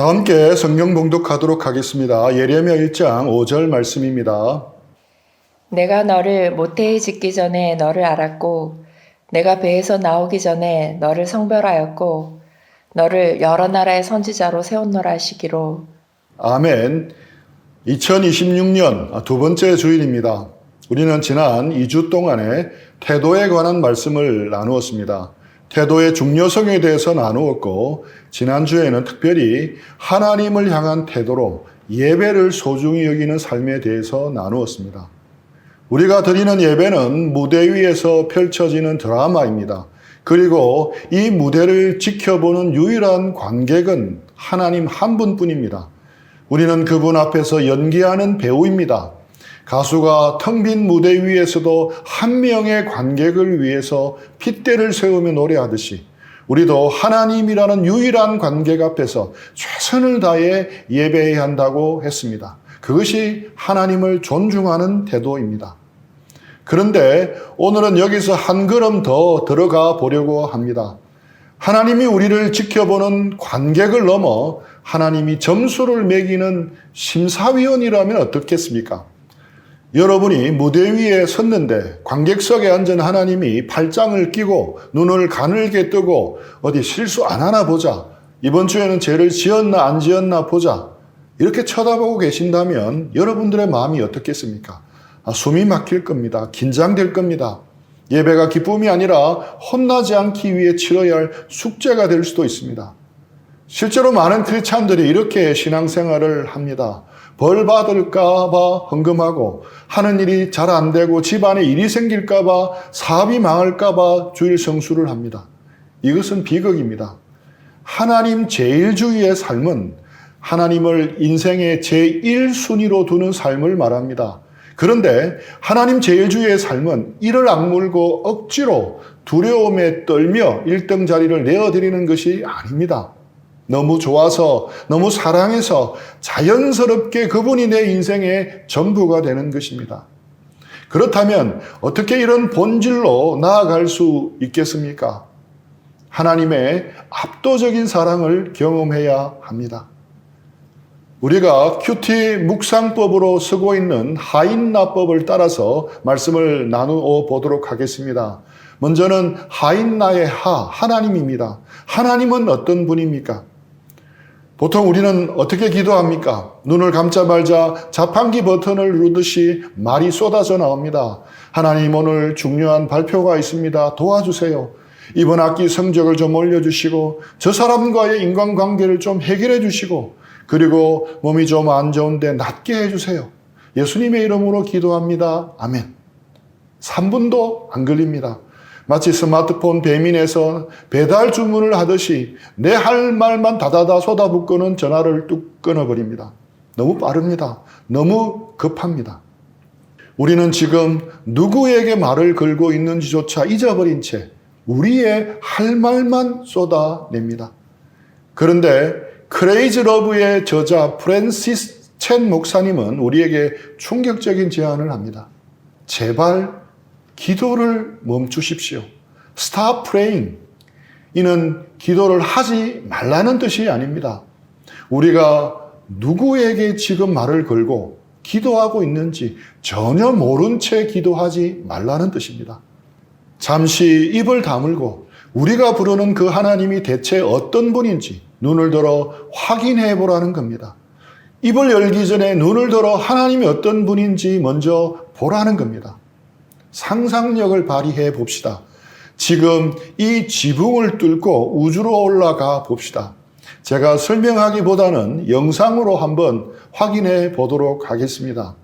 다 함께 성경 봉독하도록 하겠습니다. 예레미야 1장 5절 말씀입니다. 내가 너를 모태에 짓기 전에 너를 알았고 내가 배에서 나오기 전에 너를 성별하였고 너를 여러 나라의 선지자로 세웠노라 하시기로. 아멘. 2026년 두 번째 주일입니다. 우리는 지난 2주 동안에 태도에 관한 말씀을 나누었습니다. 태도의 중요성에 대해서 나누었고, 지난주에는 특별히 하나님을 향한 태도로 예배를 소중히 여기는 삶에 대해서 나누었습니다. 우리가 드리는 예배는 무대 위에서 펼쳐지는 드라마입니다. 그리고 이 무대를 지켜보는 유일한 관객은 하나님 한 분뿐입니다. 우리는 그분 앞에서 연기하는 배우입니다. 가수가 텅 빈 무대 위에서도 한 명의 관객을 위해서 핏대를 세우며 노래하듯이 우리도 하나님이라는 유일한 관객 앞에서 최선을 다해 예배해야 한다고 했습니다. 그것이 하나님을 존중하는 태도입니다. 그런데 오늘은 여기서 한 걸음 더 들어가 보려고 합니다. 하나님이 우리를 지켜보는 관객을 넘어 하나님이 점수를 매기는 심사위원이라면 어떻겠습니까? 여러분이 무대 위에 섰는데 관객석에 앉은 하나님이 팔짱을 끼고 눈을 가늘게 뜨고 어디 실수 안 하나 보자, 이번 주에는 죄를 지었나 안 지었나 보자, 이렇게 쳐다보고 계신다면 여러분들의 마음이 어떻겠습니까? 숨이 막힐 겁니다. 긴장될 겁니다. 예배가 기쁨이 아니라 혼나지 않기 위해 치러야 할 숙제가 될 수도 있습니다. 실제로 많은 크리스찬들이 이렇게 신앙생활을 합니다. 벌 받을까 봐 헌금하고, 하는 일이 잘 안 되고 집안에 일이 생길까 봐, 사업이 망할까 봐 주일 성수를 합니다. 이것은 비극입니다. 하나님 제일주의의 삶은 하나님을 인생의 제1순위로 두는 삶을 말합니다. 그런데 하나님 제일주의의 삶은 이를 악물고 억지로 두려움에 떨며 1등 자리를 내어드리는 것이 아닙니다. 너무 좋아서, 너무 사랑해서 자연스럽게 그분이 내 인생의 전부가 되는 것입니다. 그렇다면 어떻게 이런 본질로 나아갈 수 있겠습니까? 하나님의 압도적인 사랑을 경험해야 합니다. 우리가 큐티 묵상법으로 쓰고 있는 하인나법을 따라서 말씀을 나누어 보도록 하겠습니다. 먼저는 하인나의 하나님입니다. 하나님은 어떤 분입니까? 보통 우리는 어떻게 기도합니까? 눈을 감자마자 자판기 버튼을 누르듯이 말이 쏟아져 나옵니다. 하나님, 오늘 중요한 발표가 있습니다. 도와주세요. 이번 학기 성적을 좀 올려주시고, 저 사람과의 인간관계를 좀 해결해 주시고, 그리고 몸이 좀 안 좋은데 낫게 해주세요. 예수님의 이름으로 기도합니다. 아멘. 3분도 안 걸립니다. 마치 스마트폰 배민에서 배달 주문을 하듯이 내 할 말만 다다다 쏟아붓고는 전화를 뚝 끊어버립니다. 너무 빠릅니다. 너무 급합니다. 우리는 지금 누구에게 말을 걸고 있는지조차 잊어버린 채 우리의 할 말만 쏟아냅니다. 그런데 크레이지 러브의 저자 프랜시스 첸 목사님은 우리에게 충격적인 제안을 합니다. 제발 기도를 멈추십시오. Stop praying. 이는 기도를 하지 말라는 뜻이 아닙니다. 우리가 누구에게 지금 말을 걸고 기도하고 있는지 전혀 모른 채 기도하지 말라는 뜻입니다. 잠시 입을 다물고 우리가 부르는 그 하나님이 대체 어떤 분인지 눈을 들어 확인해 보라는 겁니다. 입을 열기 전에 눈을 들어 하나님이 어떤 분인지 먼저 보라는 겁니다. 상상력을 발휘해 봅시다. 지금 이 지붕을 뚫고 우주로 올라가 봅시다. 제가 설명하기보다는 영상으로 한번 확인해 보도록 하겠습니다.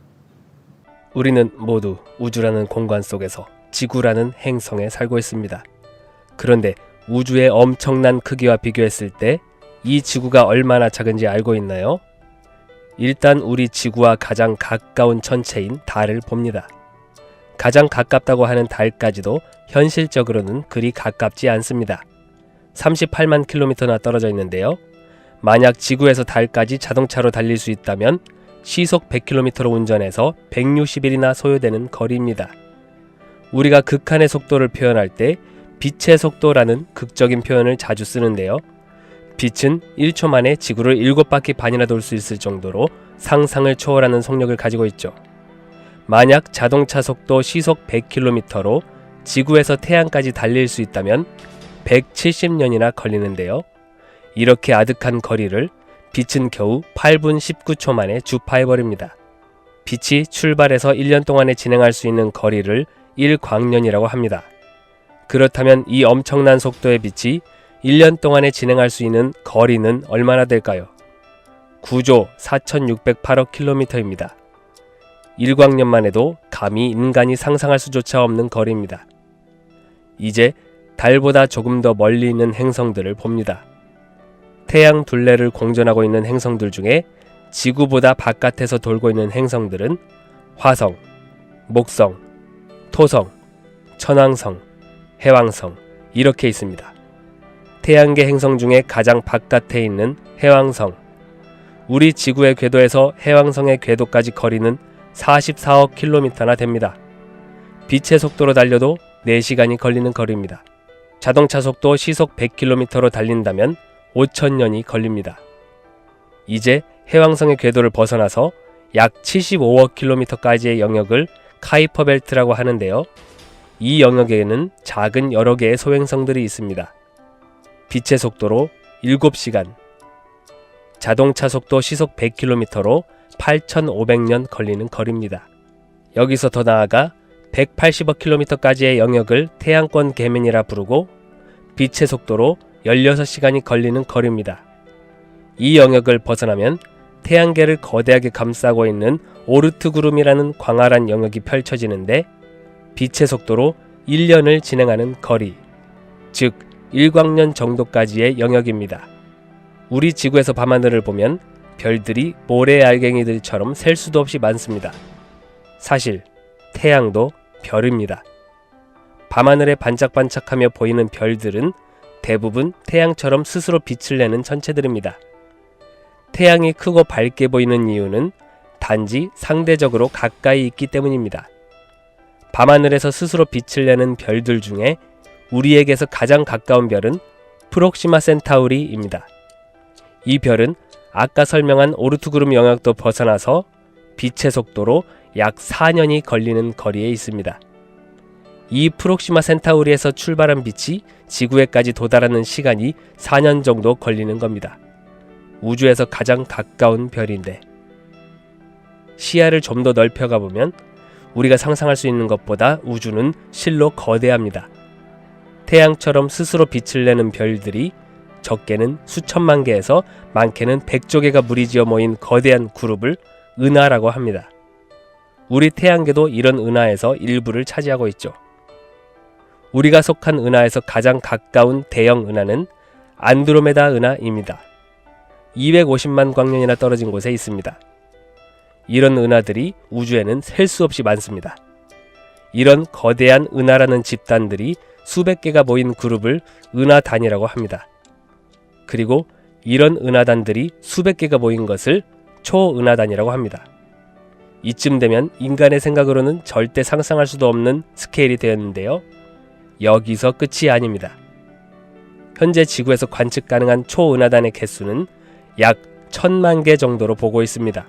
우리는 모두 우주라는 공간 속에서 지구라는 행성에 살고 있습니다. 그런데 우주의 엄청난 크기와 비교했을 때 이 지구가 얼마나 작은지 알고 있나요? 일단 우리 지구와 가장 가까운 천체인 달을 봅니다. 가장 가깝다고 하는 달까지도 현실적으로는 그리 가깝지 않습니다. 38만 킬로미터나 떨어져 있는데요. 만약 지구에서 달까지 자동차로 달릴 수 있다면 시속 100km로 운전해서 160일이나 소요되는 거리입니다. 우리가 극한의 속도를 표현할 때 빛의 속도라는 극적인 표현을 자주 쓰는데요. 빛은 1초 만에 지구를 7바퀴 반이나 돌 수 있을 정도로 상상을 초월하는 속력을 가지고 있죠. 만약 자동차 속도 시속 100km로 지구에서 태양까지 달릴 수 있다면 170년이나 걸리는데요. 이렇게 아득한 거리를 빛은 겨우 8분 19초 만에 주파해버립니다. 빛이 출발해서 1년 동안에 진행할 수 있는 거리를 1광년이라고 합니다. 그렇다면 이 엄청난 속도의 빛이 1년 동안에 진행할 수 있는 거리는 얼마나 될까요? 9조 4608억 킬로미터입니다. 1광년만 해도 감히 인간이 상상할 수조차 없는 거리입니다. 이제 달보다 조금 더 멀리 있는 행성들을 봅니다. 태양 둘레를 공전하고 있는 행성들 중에 지구보다 바깥에서 돌고 있는 행성들은 화성, 목성, 토성, 천왕성, 해왕성 이렇게 있습니다. 태양계 행성 중에 가장 바깥에 있는 해왕성, 우리 지구의 궤도에서 해왕성의 궤도까지 거리는 44억 킬로미터나 됩니다. 빛의 속도로 달려도 4시간이 걸리는 거리입니다. 자동차 속도 시속 100km로 달린다면 5,000년이 걸립니다. 이제 해왕성의 궤도를 벗어나서 약 75억 킬로미터까지의 영역을 카이퍼 벨트라고 하는데요. 이 영역에는 작은 여러 개의 소행성들이 있습니다. 빛의 속도로 7시간, 자동차 속도 시속 100km로 8,500년 걸리는 거리입니다. 여기서 더 나아가 180억 킬로미터까지의 영역을 태양권 계면이라 부르고 빛의 속도로 16시간이 걸리는 거리입니다. 이 영역을 벗어나면 태양계를 거대하게 감싸고 있는 오르트 구름이라는 광활한 영역이 펼쳐지는데 빛의 속도로 1년을 진행하는 거리, 즉 1광년 정도까지의 영역입니다. 우리 지구에서 밤하늘을 보면 별들이 모래 알갱이들처럼 셀 수도 없이 많습니다. 사실 태양도 별입니다. 밤하늘에 반짝반짝하며 보이는 별들은 대부분 태양처럼 스스로 빛을 내는 천체들입니다. 태양이 크고 밝게 보이는 이유는 단지 상대적으로 가까이 있기 때문입니다. 밤하늘에서 스스로 빛을 내는 별들 중에 우리에게서 가장 가까운 별은 프록시마 센타우리입니다. 이 별은 아까 설명한 오르트 구름 영역도 벗어나서 빛의 속도로 약 4년이 걸리는 거리에 있습니다. 이 프록시마 센타우리에서 출발한 빛이 지구에까지 도달하는 시간이 4년 정도 걸리는 겁니다. 우주에서 가장 가까운 별인데 시야를 좀 더 넓혀가 보면 우리가 상상할 수 있는 것보다 우주는 실로 거대합니다. 태양처럼 스스로 빛을 내는 별들이 적게는 수천만 개에서 많게는 100조 개가 무리지어 모인 거대한 그룹을 은하라고 합니다. 우리 태양계도 이런 은하에서 일부를 차지하고 있죠. 우리가 속한 은하에서 가장 가까운 대형 은하는 안드로메다 은하입니다. 250만 광년이나 떨어진 곳에 있습니다. 이런 은하들이 우주에는 셀 수 없이 많습니다. 이런 거대한 은하라는 집단들이 수백 개가 모인 그룹을 은하단이라고 합니다. 그리고 이런 은하단들이 수백 개가 모인 것을 초은하단이라고 합니다. 이쯤 되면 인간의 생각으로는 절대 상상할 수도 없는 스케일이 되었는데요. 여기서 끝이 아닙니다. 현재 지구에서 관측 가능한 초은하단의 개수는 약 1,000만 개 정도로 보고 있습니다.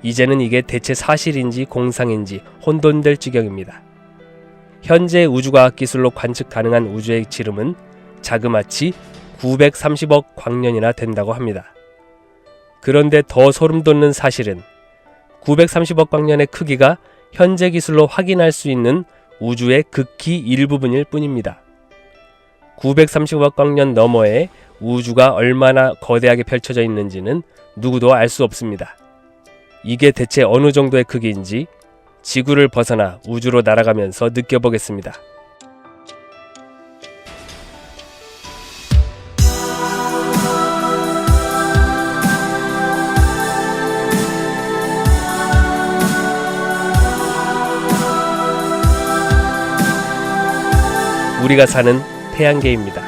이제는 이게 대체 사실인지 공상인지 혼돈될 지경입니다. 현재 우주과학 기술로 관측 가능한 우주의 지름은 자그마치 930억 광년이나 된다고 합니다. 그런데 더 소름 돋는 사실은 930억 광년의 크기가 현재 기술로 확인할 수 있는 우주의 극히 일부분일 뿐입니다. 930억 광년 너머에 우주가 얼마나 거대하게 펼쳐져 있는지는 누구도 알 수 없습니다. 이게 대체 어느 정도의 크기인지 지구를 벗어나 우주로 날아가면서 느껴보겠습니다. 우리가 사는 태양계입니다.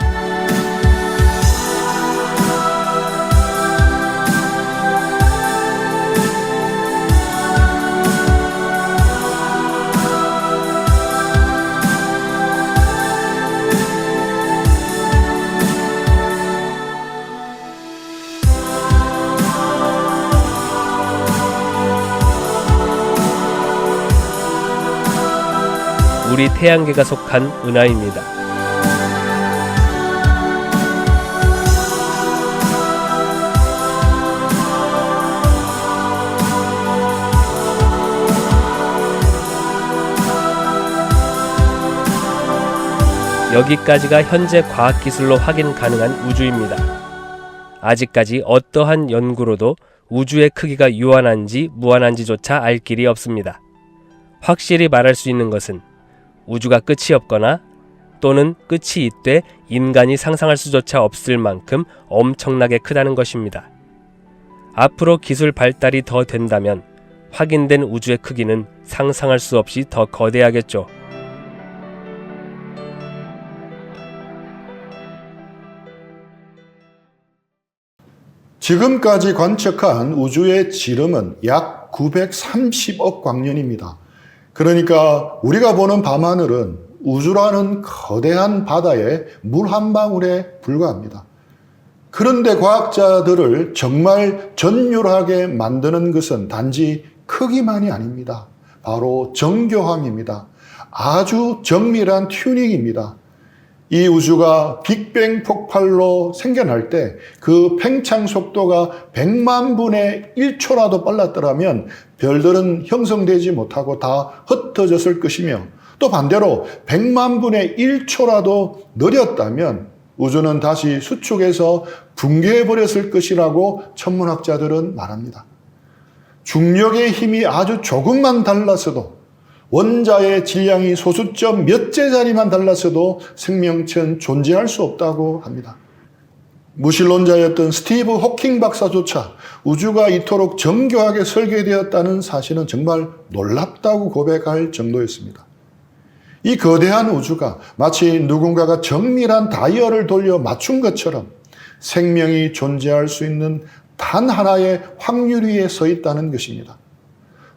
우리 태양계가 속한 은하입니다. 여기까지가 현재 과학기술로 확인 가능한 우주입니다. 아직까지 어떠한 연구로도 우주의 크기가 유한한지 무한한지조차 알 길이 없습니다. 확실히 말할 수 있는 것은 우주가 끝이 없거나 또는 끝이 있되 인간이 상상할 수조차 없을 만큼 엄청나게 크다는 것입니다. 앞으로 기술 발달이 더 된다면 확인된 우주의 크기는 상상할 수 없이 더 거대하겠죠. 지금까지 관측한 우주의 지름은 약 930억 광년입니다. 그러니까 우리가 보는 밤하늘은 우주라는 거대한 바다의 물 한 방울에 불과합니다. 그런데 과학자들을 정말 전율하게 만드는 것은 단지 크기만이 아닙니다. 바로 정교함입니다. 아주 정밀한 튜닝입니다. 이 우주가 빅뱅 폭발로 생겨날 때 그 팽창 속도가 100만 분의 1초라도 빨랐더라면 별들은 형성되지 못하고 다 흩어졌을 것이며, 또 반대로 100만 분의 1초라도 느렸다면 우주는 다시 수축해서 붕괴해버렸을 것이라고 천문학자들은 말합니다. 중력의 힘이 아주 조금만 달라서도, 원자의 질량이 소수점 몇째 자리만 달라서도 생명체는 존재할 수 없다고 합니다. 무신론자였던 스티브 호킹 박사조차 우주가 이토록 정교하게 설계되었다는 사실은 정말 놀랍다고 고백할 정도였습니다. 이 거대한 우주가 마치 누군가가 정밀한 다이얼을 돌려 맞춘 것처럼 생명이 존재할 수 있는 단 하나의 확률 위에 서 있다는 것입니다.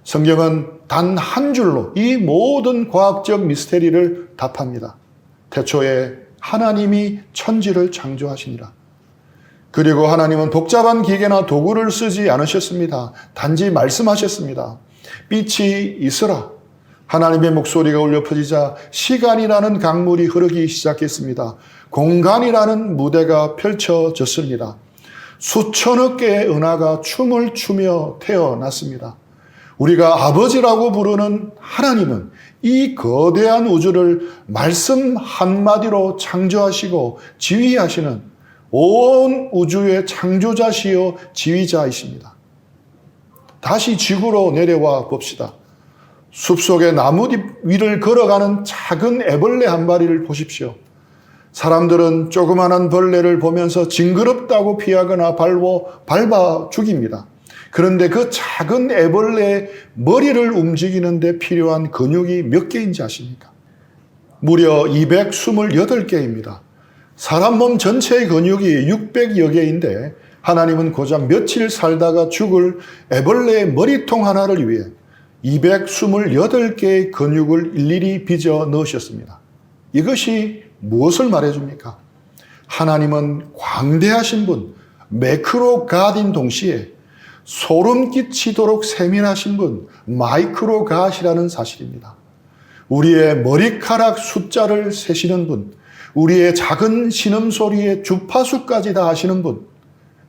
성경은 단 한 줄로 이 모든 과학적 미스테리를 답합니다. 태초에 하나님이 천지를 창조하시니라. 그리고 하나님은 복잡한 기계나 도구를 쓰지 않으셨습니다. 단지 말씀하셨습니다. 빛이 있으라. 하나님의 목소리가 울려 퍼지자 시간이라는 강물이 흐르기 시작했습니다. 공간이라는 무대가 펼쳐졌습니다. 수천억 개의 은하가 춤을 추며 태어났습니다. 우리가 아버지라고 부르는 하나님은 이 거대한 우주를 말씀 한마디로 창조하시고 지휘하시는 온 우주의 창조자시요 지휘자이십니다. 다시 지구로 내려와 봅시다. 숲속의 나뭇잎 위를 걸어가는 작은 애벌레 한 마리를 보십시오. 사람들은 조그마한 벌레를 보면서 징그럽다고 피하거나 밟아 죽입니다. 그런데 그 작은 애벌레의 머리를 움직이는데 필요한 근육이 몇 개인지 아십니까? 무려 228개입니다. 사람 몸 전체의 근육이 600여 개인데 하나님은 고작 며칠 살다가 죽을 애벌레의 머리통 하나를 위해 228개의 근육을 일일이 빚어 넣으셨습니다. 이것이 무엇을 말해줍니까? 하나님은 광대하신 분, 매크로 갓인 동시에 소름 끼치도록 세밀하신 분, 마이크로 갓이라는 사실입니다. 우리의 머리카락 숫자를 세시는 분, 우리의 작은 신음소리의 주파수까지 다 아시는 분,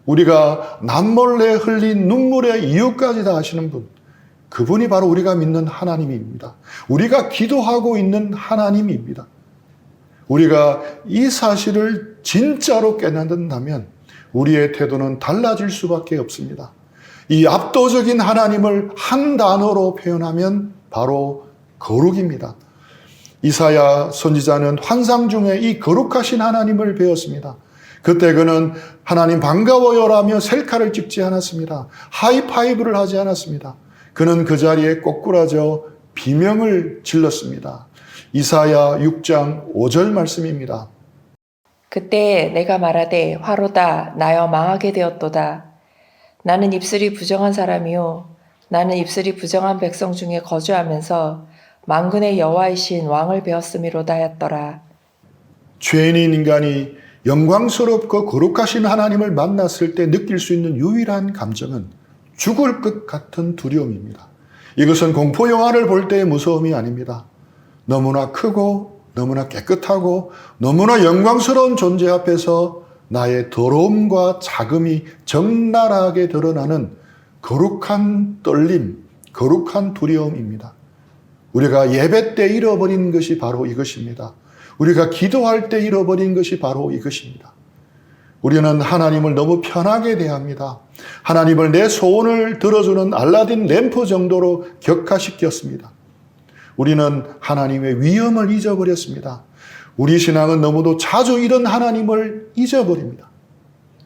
우리가 남몰래 흘린 눈물의 이유까지 다 아시는 분, 그분이 바로 우리가 믿는 하나님입니다. 우리가 기도하고 있는 하나님입니다. 우리가 이 사실을 진짜로 깨닫는다면 우리의 태도는 달라질 수밖에 없습니다. 이 압도적인 하나님을 한 단어로 표현하면 바로 거룩입니다. 이사야 선지자는 환상 중에 이 거룩하신 하나님을 배웠습니다. 그때 그는 하나님 반가워요라며 셀카를 찍지 않았습니다. 하이파이브를 하지 않았습니다. 그는 그 자리에 꼬꾸라져 비명을 질렀습니다. 이사야 6장 5절 말씀입니다. 그때 내가 말하되 화로다 나여 망하게 되었도다. 나는 입술이 부정한 사람이요 나는 입술이 부정한 백성 중에 거주하면서 만군의 여호와이신 왕을 배웠음이로다 하였더라. 죄인인 인간이 영광스럽고 거룩하신 하나님을 만났을 때 느낄 수 있는 유일한 감정은 죽을 것 같은 두려움입니다. 이것은 공포 영화를 볼 때의 무서움이 아닙니다. 너무나 크고 너무나 깨끗하고 너무나 영광스러운 존재 앞에서 나의 더러움과 자금이 적나라하게 드러나는 거룩한 떨림, 거룩한 두려움입니다. 우리가 예배 때 잃어버린 것이 바로 이것입니다. 우리가 기도할 때 잃어버린 것이 바로 이것입니다. 우리는 하나님을 너무 편하게 대합니다. 하나님을 내 소원을 들어주는 알라딘 램프 정도로 격화시켰습니다. 우리는 하나님의 위엄을 잊어버렸습니다. 우리 신앙은 너무도 자주 이런 하나님을 잊어버립니다.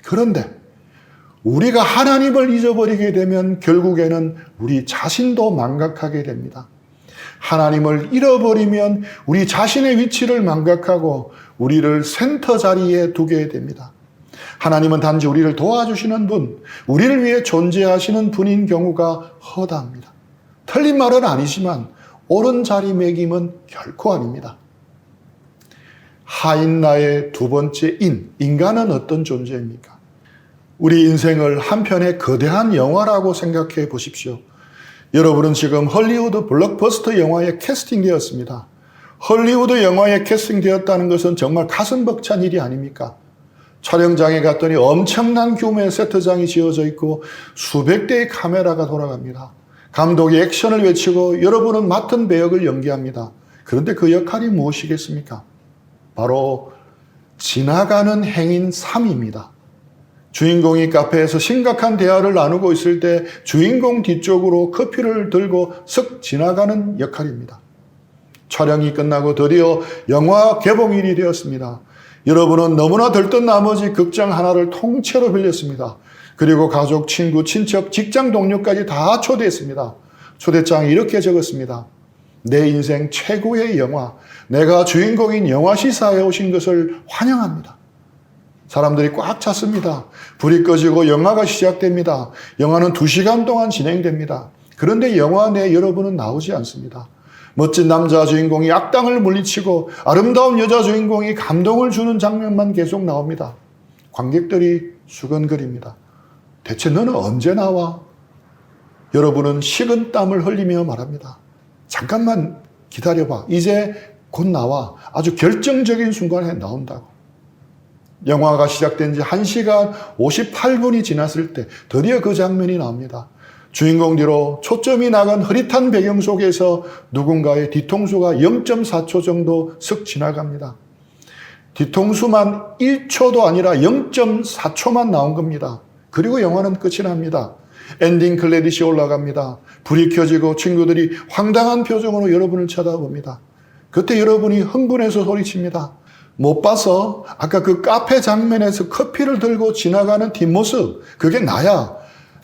그런데 우리가 하나님을 잊어버리게 되면 결국에는 우리 자신도 망각하게 됩니다. 하나님을 잃어버리면 우리 자신의 위치를 망각하고 우리를 센터 자리에 두게 됩니다. 하나님은 단지 우리를 도와주시는 분, 우리를 위해 존재하시는 분인 경우가 허다합니다. 틀린 말은 아니지만 옳은 자리매김은 결코 아닙니다. 하인나의 두 번째 인간은 어떤 존재입니까? 우리 인생을 한편의 거대한 영화라고 생각해 보십시오. 여러분은 지금 헐리우드 블록버스터 영화에 캐스팅되었습니다. 헐리우드 영화에 캐스팅되었다는 것은 정말 가슴 벅찬 일이 아닙니까? 촬영장에 갔더니 엄청난 규모의 세트장이 지어져 있고 수백 대의 카메라가 돌아갑니다. 감독이 액션을 외치고 여러분은 맡은 배역을 연기합니다. 그런데 그 역할이 무엇이겠습니까? 바로 지나가는 행인 3입니다. 주인공이 카페에서 심각한 대화를 나누고 있을 때 주인공 뒤쪽으로 커피를 들고 쓱 지나가는 역할입니다. 촬영이 끝나고 드디어 영화 개봉일이 되었습니다. 여러분은 너무나 들뜬 나머지 극장 하나를 통째로 빌렸습니다. 그리고 가족, 친구, 친척, 직장 동료까지 다 초대했습니다. 초대장에 이렇게 적었습니다. 내 인생 최고의 영화, 내가 주인공인 영화 시사에 오신 것을 환영합니다. 사람들이 꽉 찼습니다. 불이 꺼지고 영화가 시작됩니다. 영화는 2시간 동안 진행됩니다. 그런데 영화 내에 여러분은 나오지 않습니다. 멋진 남자 주인공이 악당을 물리치고 아름다운 여자 주인공이 감동을 주는 장면만 계속 나옵니다. 관객들이 수근거립니다. 대체 너는 언제 나와? 여러분은 식은 땀을 흘리며 말합니다. 잠깐만 기다려봐. 이제 곧 나와. 아주 결정적인 순간에 나온다고. 영화가 시작된 지 1시간 58분이 지났을 때 드디어 그 장면이 나옵니다. 주인공 뒤로 초점이 나간 흐릿한 배경 속에서 누군가의 뒤통수가 0.4초 정도 쓱 지나갑니다. 뒤통수만 1초도 아니라 0.4초만 나온 겁니다. 그리고 영화는 끝이 납니다. 엔딩 크레딧이 올라갑니다. 불이 켜지고 친구들이 황당한 표정으로 여러분을 쳐다봅니다. 그때 여러분이 흥분해서 소리칩니다. 못 봐서 아까 그 카페 장면에서 커피를 들고 지나가는 뒷모습, 그게 나야.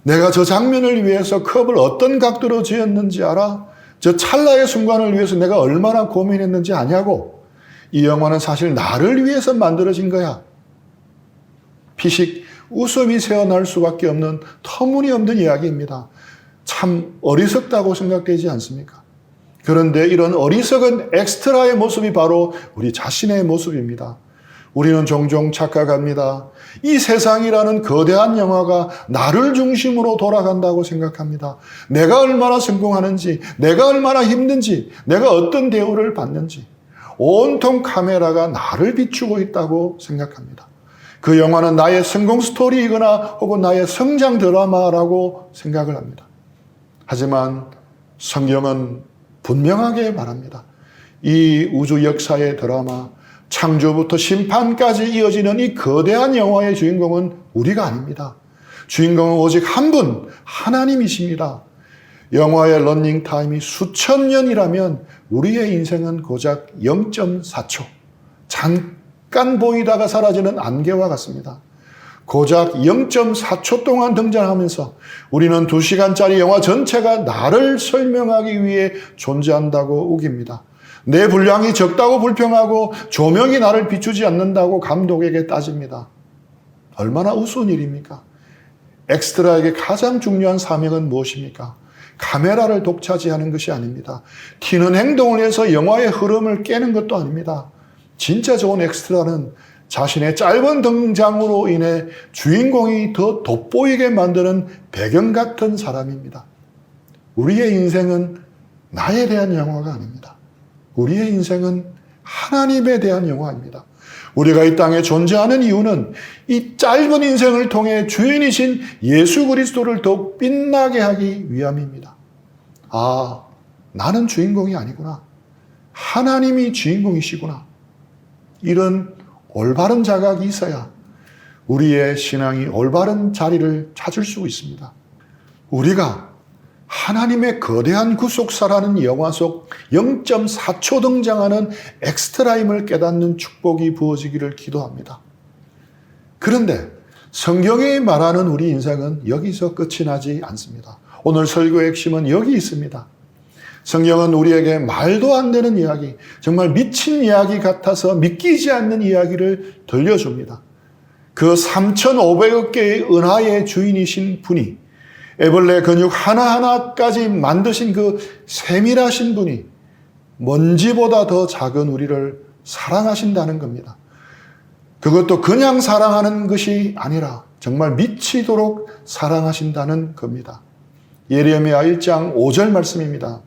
내가 저 장면을 위해서 컵을 어떤 각도로 지었는지 알아? 저 찰나의 순간을 위해서 내가 얼마나 고민했는지 아냐고. 이 영화는 사실 나를 위해서 만들어진 거야. 피식 웃음이 새어날 수밖에 없는 터무니없는 이야기입니다. 참 어리석다고 생각되지 않습니까? 그런데 이런 어리석은 엑스트라의 모습이 바로 우리 자신의 모습입니다. 우리는 종종 착각합니다. 이 세상이라는 거대한 영화가 나를 중심으로 돌아간다고 생각합니다. 내가 얼마나 성공하는지, 내가 얼마나 힘든지, 내가 어떤 대우를 받는지 온통 카메라가 나를 비추고 있다고 생각합니다. 그 영화는 나의 성공 스토리이거나 혹은 나의 성장 드라마라고 생각을 합니다. 하지만 성경은 분명하게 말합니다. 이 우주 역사의 드라마, 창조부터 심판까지 이어지는 이 거대한 영화의 주인공은 우리가 아닙니다. 주인공은 오직 한 분, 하나님이십니다. 영화의 러닝타임이 수천 년이라면 우리의 인생은 고작 0.4초. 잠깐 보이다가 사라지는 안개와 같습니다. 고작 0.4초 동안 등장하면서 우리는 2시간짜리 영화 전체가 나를 설명하기 위해 존재한다고 우깁니다. 내 분량이 적다고 불평하고 조명이 나를 비추지 않는다고 감독에게 따집니다. 얼마나 우스운 일입니까? 엑스트라에게 가장 중요한 사명은 무엇입니까? 카메라를 독차지하는 것이 아닙니다. 튀는 행동을 해서 영화의 흐름을 깨는 것도 아닙니다. 진짜 좋은 엑스트라는 자신의 짧은 등장으로 인해 주인공이 더 돋보이게 만드는 배경 같은 사람입니다. 우리의 인생은 나에 대한 영화가 아닙니다. 우리의 인생은 하나님에 대한 영화입니다. 우리가 이 땅에 존재하는 이유는 이 짧은 인생을 통해 주인이신 예수 그리스도를 더욱 빛나게 하기 위함입니다. 아, 나는 주인공이 아니구나. 하나님이 주인공이시구나. 이런 올바른 자각이 있어야 우리의 신앙이 올바른 자리를 찾을 수 있습니다. 우리가 하나님의 거대한 구속사라는 영화 속 0.4초 등장하는 엑스트라임을 깨닫는 축복이 부어지기를 기도합니다. 그런데 성경이 말하는 우리 인생은 여기서 끝이 나지 않습니다. 오늘 설교의 핵심은 여기 있습니다. 성경은 우리에게 말도 안 되는 이야기, 정말 미친 이야기 같아서 믿기지 않는 이야기를 들려줍니다. 그 3,500억 개의 은하의 주인이신 분이 애벌레 근육 하나하나까지 만드신 그 세밀하신 분이 먼지보다 더 작은 우리를 사랑하신다는 겁니다. 그것도 그냥 사랑하는 것이 아니라 정말 미치도록 사랑하신다는 겁니다. 예레미야 1장 5절 말씀입니다.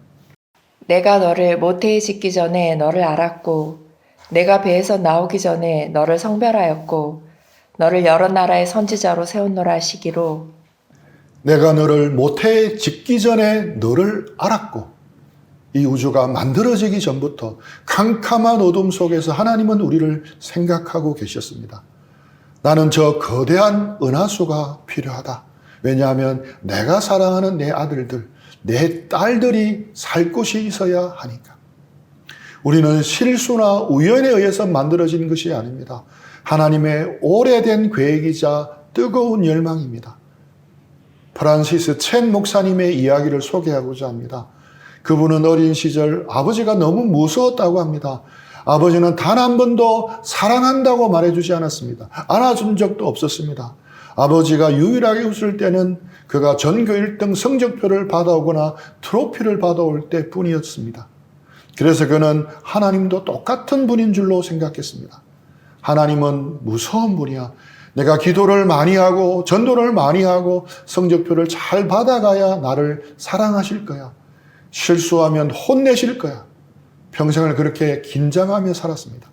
내가 너를 모태에 짓기 전에 너를 알았고 내가 배에서 나오기 전에 너를 성별하였고 너를 여러 나라의 선지자로 세웠노라 하시기로 내가 너를 모태에 짓기 전에 너를 알았고, 이 우주가 만들어지기 전부터 캄캄한 어둠 속에서 하나님은 우리를 생각하고 계셨습니다. 나는 저 거대한 은하수가 필요하다. 왜냐하면 내가 사랑하는 내 아들들, 내 딸들이 살 곳이 있어야 하니까. 우리는 실수나 우연에 의해서 만들어진 것이 아닙니다. 하나님의 오래된 계획이자 뜨거운 열망입니다. 프란시스 첸 목사님의 이야기를 소개하고자 합니다. 그분은 어린 시절 아버지가 너무 무서웠다고 합니다. 아버지는 단 한 번도 사랑한다고 말해주지 않았습니다. 안아준 적도 없었습니다. 아버지가 유일하게 웃을 때는 그가 전교 1등 성적표를 받아오거나 트로피를 받아올 때뿐이었습니다. 그래서 그는 하나님도 똑같은 분인 줄로 생각했습니다. 하나님은 무서운 분이야. 내가 기도를 많이 하고 전도를 많이 하고 성적표를 잘 받아가야 나를 사랑하실 거야. 실수하면 혼내실 거야. 평생을 그렇게 긴장하며 살았습니다.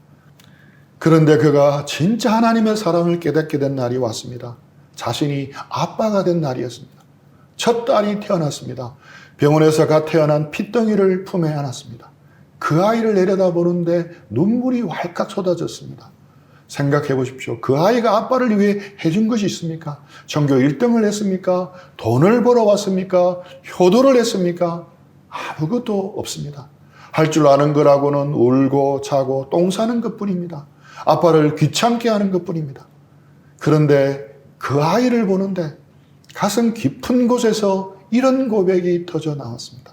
그런데 그가 진짜 하나님의 사랑을 깨닫게 된 날이 왔습니다. 자신이 아빠가 된 날이었습니다. 첫 딸이 태어났습니다. 병원에서 갓 태어난 핏덩이를 품에 안았습니다. 그 아이를 내려다보는데 눈물이 왈칵 쏟아졌습니다. 생각해 보십시오. 그 아이가 아빠를 위해 해준 것이 있습니까? 전교 1등을 했습니까? 돈을 벌어왔습니까? 효도를 했습니까? 아무것도 없습니다. 할 줄 아는 거라고는 울고 자고 똥 싸는 것뿐입니다. 아빠를 귀찮게 하는 것뿐입니다. 그런데 그 아이를 보는데 가슴 깊은 곳에서 이런 고백이 터져 나왔습니다.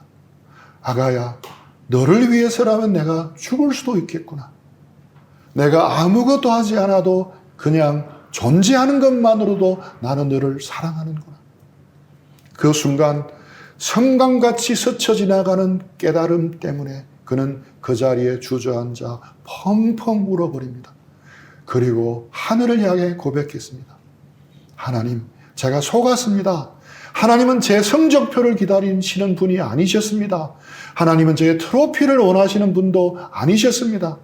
아가야, 너를 위해서라면 내가 죽을 수도 있겠구나. 내가 아무것도 하지 않아도 그냥 존재하는 것만으로도 나는 너를 사랑하는구나. 그 순간 성강같이 스쳐 지나가는 깨달음 때문에 그는 그 자리에 주저앉아 펑펑 울어버립니다. 그리고 하늘을 향해 고백했습니다. 하나님, 제가 속았습니다. 하나님은 제 성적표를 기다리시는 분이 아니셨습니다. 하나님은 제 트로피를 원하시는 분도 아니셨습니다.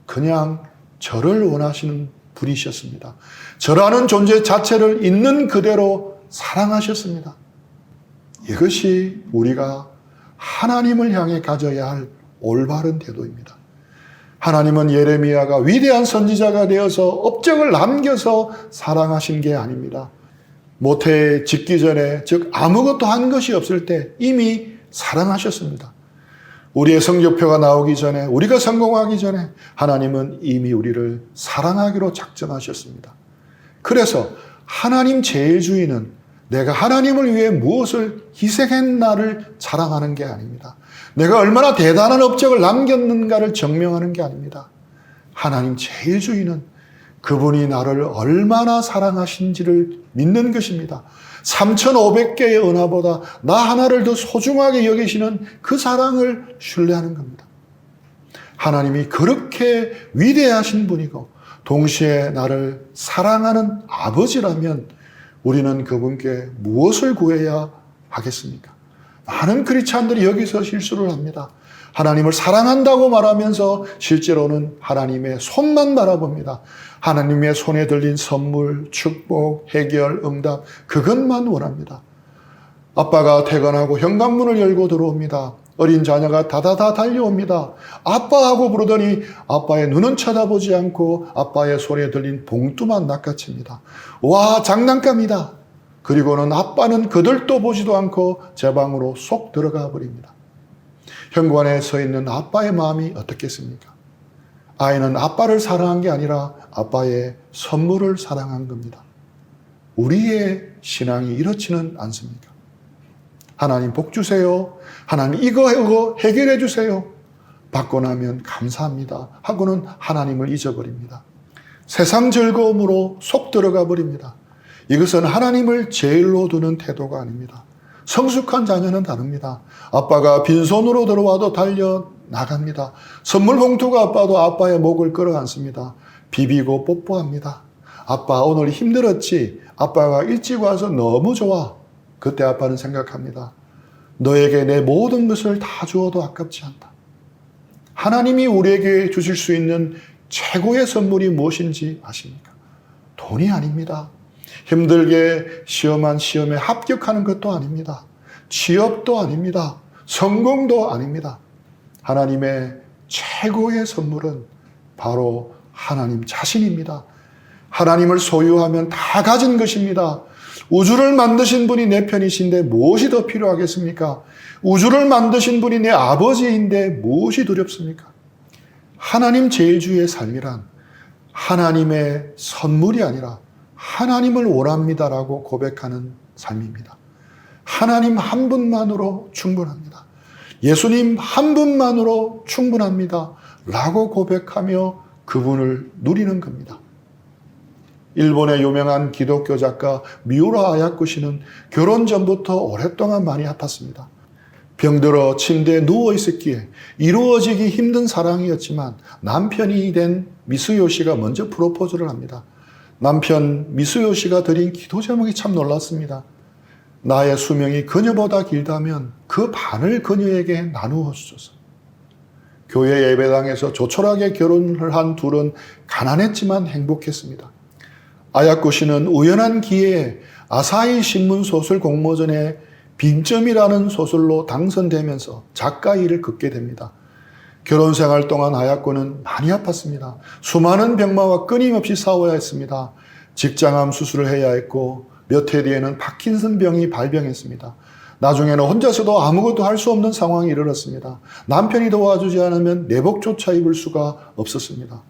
그냥 저를 원하시는 분이셨습니다. 저라는 존재 자체를 있는 그대로 사랑하셨습니다. 이것이 우리가 하나님을 향해 가져야 할 올바른 태도입니다. 하나님은 예레미야가 위대한 선지자가 되어서 업적을 남겨서 사랑하신 게 아닙니다. 모태에 짓기 전에, 즉 아무것도 한 것이 없을 때 이미 사랑하셨습니다. 우리의 성적표가 나오기 전에, 우리가 성공하기 전에 하나님은 이미 우리를 사랑하기로 작정하셨습니다. 그래서 하나님 제일주의는 내가 하나님을 위해 무엇을 희생했나를 자랑하는 게 아닙니다. 내가 얼마나 대단한 업적을 남겼는가를 증명하는 게 아닙니다. 하나님 제일주의는 그분이 나를 얼마나 사랑하신지를 믿는 것입니다. 3,500개의 은하보다 나 하나를 더 소중하게 여기시는 그 사랑을 신뢰하는 겁니다. 하나님이 그렇게 위대하신 분이고 동시에 나를 사랑하는 아버지라면 우리는 그분께 무엇을 구해야 하겠습니까? 많은 크리스찬들이 여기서 실수를 합니다. 하나님을 사랑한다고 말하면서 실제로는 하나님의 손만 바라봅니다. 하나님의 손에 들린 선물, 축복, 해결, 응답, 그것만 원합니다. 아빠가 퇴근하고 현관문을 열고 들어옵니다. 어린 자녀가 다다다 달려옵니다. 아빠하고 부르더니 아빠의 눈은 쳐다보지 않고 아빠의 손에 들린 봉투만 낚아챕니다. 와, 장난감이다. 그리고는 아빠는 그들도 보지도 않고 제 방으로 쏙 들어가 버립니다. 현관에 서 있는 아빠의 마음이 어떻겠습니까? 아이는 아빠를 사랑한 게 아니라 아빠의 선물을 사랑한 겁니다. 우리의 신앙이 이렇지는 않습니까? 하나님 복 주세요. 하나님 이거 해결해 주세요. 받고 나면 감사합니다 하고는 하나님을 잊어버립니다. 세상 즐거움으로 속 들어가 버립니다. 이것은 하나님을 제일로 두는 태도가 아닙니다. 성숙한 자녀는 다릅니다. 아빠가 빈손으로 들어와도 달려 나갑니다. 선물 봉투가 아빠도 아빠의 목을 끌어안습니다. 비비고 뽀뽀합니다. 아빠 오늘 힘들었지? 아빠가 일찍 와서 너무 좋아. 그때 아빠는 생각합니다. 너에게 내 모든 것을 다 주어도 아깝지 않다. 하나님이 우리에게 주실 수 있는 최고의 선물이 무엇인지 아십니까? 돈이 아닙니다. 힘들게 시험한 시험에 합격하는 것도 아닙니다. 취업도 아닙니다. 성공도 아닙니다. 하나님의 최고의 선물은 바로 하나님 자신입니다. 하나님을 소유하면 다 가진 것입니다. 우주를 만드신 분이 내 편이신데 무엇이 더 필요하겠습니까? 우주를 만드신 분이 내 아버지인데 무엇이 두렵습니까? 하나님 제일주의의 삶이란 하나님의 선물이 아니라 하나님을 원합니다라고 고백하는 삶입니다. 하나님 한 분만으로 충분합니다. 예수님 한 분만으로 충분합니다 라고 고백하며 그분을 누리는 겁니다. 일본의 유명한 기독교 작가 미우라 아야코 씨는 결혼 전부터 오랫동안 많이 아팠습니다. 병들어 침대에 누워있었기에 이루어지기 힘든 사랑이었지만 남편이 된 미수요 씨가 먼저 프로포즈를 합니다. 남편 미수요 씨가 드린 기도 제목이 참 놀랐습니다. 나의 수명이 그녀보다 길다면 그 반을 그녀에게 나누어 주소서. 교회 예배당에서 조촐하게 결혼을 한 둘은 가난했지만 행복했습니다. 아야코 씨는 우연한 기회에 아사히 신문 소설 공모전에 빈점이라는 소설로 당선되면서 작가 일을 긋게 됩니다. 결혼 생활 동안 아야코는 많이 아팠습니다. 수많은 병마와 끊임없이 싸워야 했습니다. 직장암 수술을 해야 했고 몇 해 뒤에는 파킨슨 병이 발병했습니다. 나중에는 혼자서도 아무것도 할 수 없는 상황이 이르렀습니다. 남편이 도와주지 않으면 내복조차 입을 수가 없었습니다.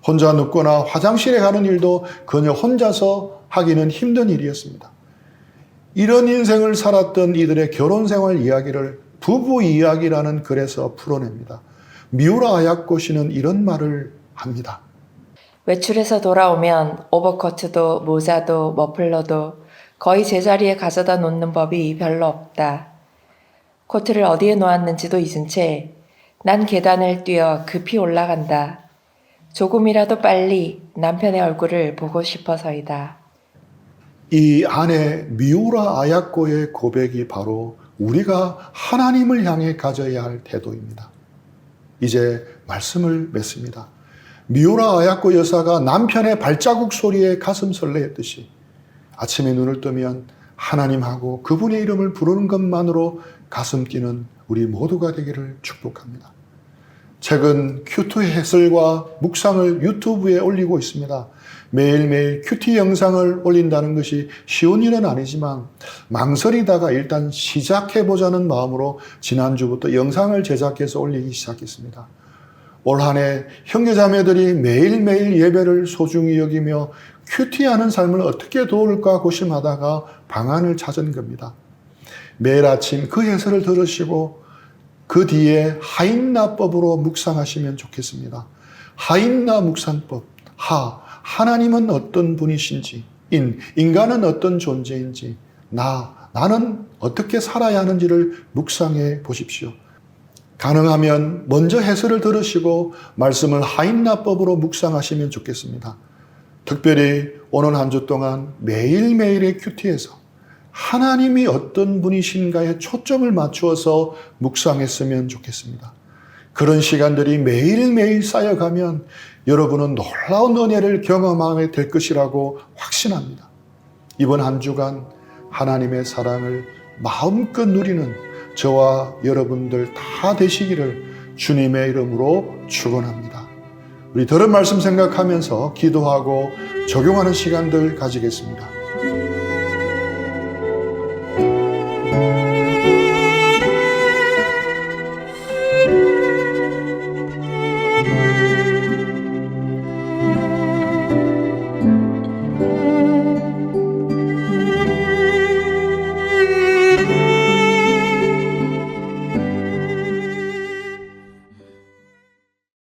혼자 눕거나 화장실에 가는 일도 그녀 혼자서 하기는 힘든 일이었습니다. 이런 인생을 살았던 이들의 결혼 생활 이야기를 부부 이야기라는 글에서 풀어냅니다. 미우라 아야코 씨는 이런 말을 합니다. 외출해서 돌아오면 오버코트도 모자도 머플러도 거의 제자리에 가져다 놓는 법이 별로 없다. 코트를 어디에 놓았는지도 잊은 채 난 계단을 뛰어 급히 올라간다. 조금이라도 빨리 남편의 얼굴을 보고 싶어서이다. 이 아내 미우라 아야코의 고백이 바로 우리가 하나님을 향해 가져야 할 태도입니다. 이제 말씀을 맺습니다. 미우라 아야코 여사가 남편의 발자국 소리에 가슴 설레했듯이 아침에 눈을 뜨면 하나님하고 그분의 이름을 부르는 것만으로 가슴 뛰는 우리 모두가 되기를 축복합니다. 최근 큐티 해설과 묵상을 유튜브에 올리고 있습니다. 매일매일 큐티 영상을 올린다는 것이 쉬운 일은 아니지만 망설이다가 일단 시작해보자는 마음으로 지난주부터 영상을 제작해서 올리기 시작했습니다. 올 한 해 형제자매들이 매일매일 예배를 소중히 여기며 큐티하는 삶을 어떻게 도울까 고심하다가 방안을 찾은 겁니다. 매일 아침 그 해설을 들으시고 그 뒤에 하인나법으로 묵상하시면 좋겠습니다. 하인나 묵상법. 하나님은 어떤 분이신지, 인간은 어떤 존재인지, 나는 어떻게 살아야 하는지를 묵상해 보십시오. 가능하면 먼저 해설을 들으시고 말씀을 하인나법으로 묵상하시면 좋겠습니다. 특별히 오늘 한 주 동안 매일매일의 큐티에서 하나님이 어떤 분이신가에 초점을 맞추어서 묵상했으면 좋겠습니다. 그런 시간들이 매일매일 쌓여가면 여러분은 놀라운 은혜를 경험하게 될 것이라고 확신합니다. 이번 한 주간 하나님의 사랑을 마음껏 누리는 저와 여러분들 다 되시기를 주님의 이름으로 축원합니다. 우리 들은 말씀 생각하면서 기도하고 적용하는 시간들 가지겠습니다.